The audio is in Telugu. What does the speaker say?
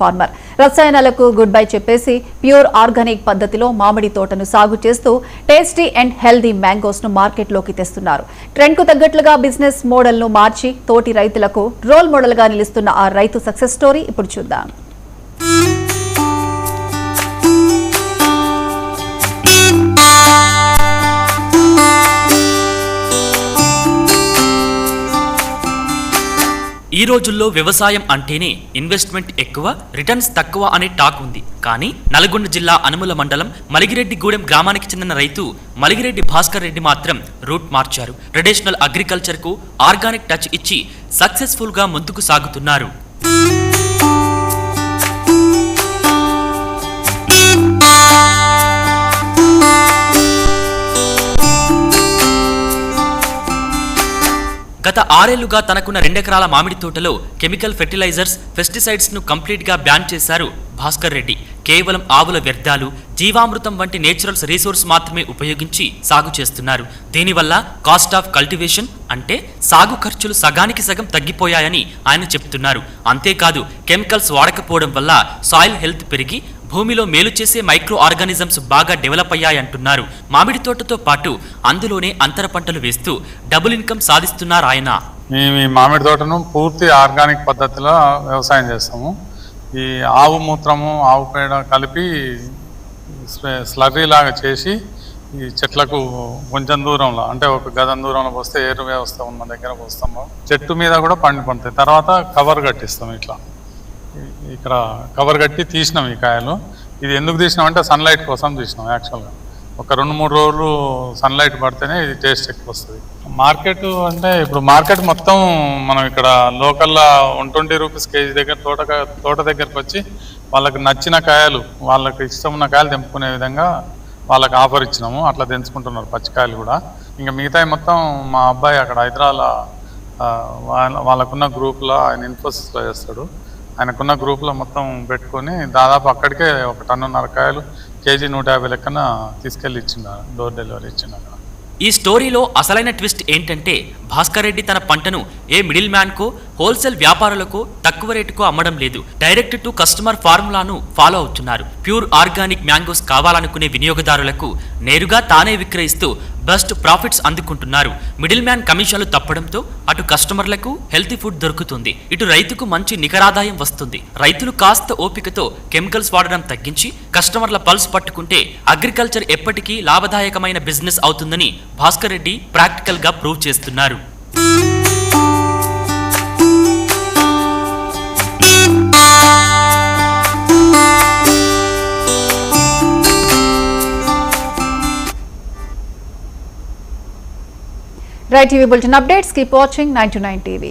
ఫార్మర్ రసాయనాలకు గుడ్ బై చెప్పేసి ప్యూర్ ఆర్గానిక్ పద్ధతిలో మామిడి తోటను సాగు చేస్తూ టేస్టీ అండ్ హెల్దీ మ్యాంగోస్ ను మార్కెట్లోకి తెస్తున్నారు. ట్రెండ్ కు తగ్గట్లుగా బిజినెస్ మోడల్ ను మార్చి తోటి రైతులకు రోల్ మోడల్ గా నిలుస్తున్న ఆ రైతు సక్సెస్ స్టోరీ ఇప్పుడు చూద్దాం. ఈ రోజుల్లో వ్యవసాయం అంటేనే ఇన్వెస్ట్మెంట్ ఎక్కువ, రిటర్న్స్ తక్కువ అనే టాక్ ఉంది. కానీ నల్గొండ జిల్లా అనుముల మండలం మలిగిరెడ్డిగూడెం గ్రామానికి చెందిన రైతు మలిగిరెడ్డి భాస్కర్ రెడ్డి మాత్రం రూట్ మార్చారు. ట్రెడిషనల్ అగ్రికల్చర్ కు ఆర్గానిక్ టచ్ ఇచ్చి సక్సెస్ఫుల్ గా ముందుకు సాగుతున్నారు. గత 6 ఏళ్లుగా తనకున్న 2 ఎకరాల మామిడి తోటలో కెమికల్ ఫెర్టిలైజర్స్, పెస్టిసైడ్స్ ను కంప్లీట్ గా బ్యాన్ చేశారు భాస్కర్ రెడ్డి. కేవలం ఆవుల వ్యర్థాలు, జీవామృతం వంటి నేచురల్ రిసోర్స్ మాత్రమే ఉపయోగించి సాగు చేస్తున్నారు. దీనివల్ల కాస్ట్ ఆఫ్ కల్టివేషన్ అంటే సాగు ఖర్చులు సగానికి సగం తగ్గిపోయాయని ఆయన చెప్తున్నారు. అంతేకాదు కెమికల్స్ వాడకపోవడం వల్ల సాయిల్ హెల్త్ పెరిగి భూమిలో మేలు చేసే మైక్రో ఆర్గానిజమ్స్ బాగా డెవలప్ అయ్యాయంటున్నారు. మామిడి తోటతో పాటు అందులోనే అంతర పంటలు వేస్తూ డబుల్ ఇన్కమ్ సాధిస్తున్నారు ఆయన. మేము ఈ మామిడి తోటను పూర్తి ఆర్గానిక్ పద్ధతిలో వ్యవసాయం చేస్తాము. ఈ ఆవు మూత్రము, ఆవు పేడ కలిపి స్లర్రీ లాగా చేసి ఈ చెట్లకు కొంచెం దూరంలో అంటే ఒక గదం దూరంలో పోస్తే ఏరు వ్యవస్థ ఉన్న దగ్గర పోస్తాము. చెట్టు మీద కూడా పండుతాయి. తర్వాత కవర్ కట్టిస్తాం. ఇట్లా ఇక్కడ కవర్ కట్టి తీసినాం ఈ కాయలు. ఇది ఎందుకు తీసినాం అంటే సన్లైట్ కోసం తీసినాం. యాక్చువల్గా ఒక 2-3 రోజులు సన్లైట్ పడితేనే ఇది టేస్ట్ ఎక్కువ వస్తుంది. మార్కెట్ అంటే ఇప్పుడు మార్కెట్ మొత్తం మనం ఇక్కడ లోకల్లో 120 రూపీస్ కేజీ దగ్గర తోట దగ్గరకు వచ్చి వాళ్ళకి నచ్చిన కాయలు, వాళ్ళకి ఇష్టం ఉన్న కాయలు తెంపుకునే విధంగా వాళ్ళకి ఆఫర్ ఇచ్చినాము. అట్లా తెంచుకుంటున్నారు పచ్చికాయలు కూడా. ఇంకా మిగతా మొత్తం మా అబ్బాయి అక్కడ హైదరాబాద్లో వాళ్ళకున్న గ్రూప్లో ఆయన ఇన్ఫోసిస్లో చేస్తాడు. ఆయనకున్న గ్రూప్లో మొత్తం పెట్టుకొని దాదాపు అక్కడికే 1.5 టన్నుల కాయలు కేజీ 150 లెక్కన తీసుకెళ్ళి ఇచ్చిండు, డోర్ డెలివరీ ఇచ్చిండు అక్కడ. ఈ స్టోరీలో అసలైన ట్విస్ట్ ఏంటంటే భాస్కర్ రెడ్డి తన పంటను a middle man co, wholesale వ్యాపారులకు తక్కువ రేటుకు అమ్మడం లేదు. డైరెక్ట్ టు కస్టమర్ ఫార్ములాను ఫాలో అవుతున్నారు. ప్యూర్ ఆర్గానిక్ మ్యాంగోస్ కావాలనుకునే వినియోగదారులకు నేరుగా తానే విక్రయిస్తూ బెస్ట్ ప్రాఫిట్స్ అందుకుంటున్నారు. మిడిల్ మ్యాన్ కమిషన్లు తప్పడంతో అటు కస్టమర్లకు హెల్తీ ఫుడ్ దొరుకుతుంది, ఇటు రైతుకు మంచి నికరాదాయం వస్తుంది. రైతులు కాస్త ఓపికతో కెమికల్స్ వాడడం తగ్గించి కస్టమర్ల పల్స్ పట్టుకుంటే అగ్రికల్చర్ ఎప్పటికీ లాభదాయకమైన బిజినెస్ అవుతుందని భాస్కర్ రెడ్డి ప్రాక్టికల్ గా ప్రూవ్ చేస్తున్నారు. Right TV Bulletin updates. Keep watching 9 to 9 TV.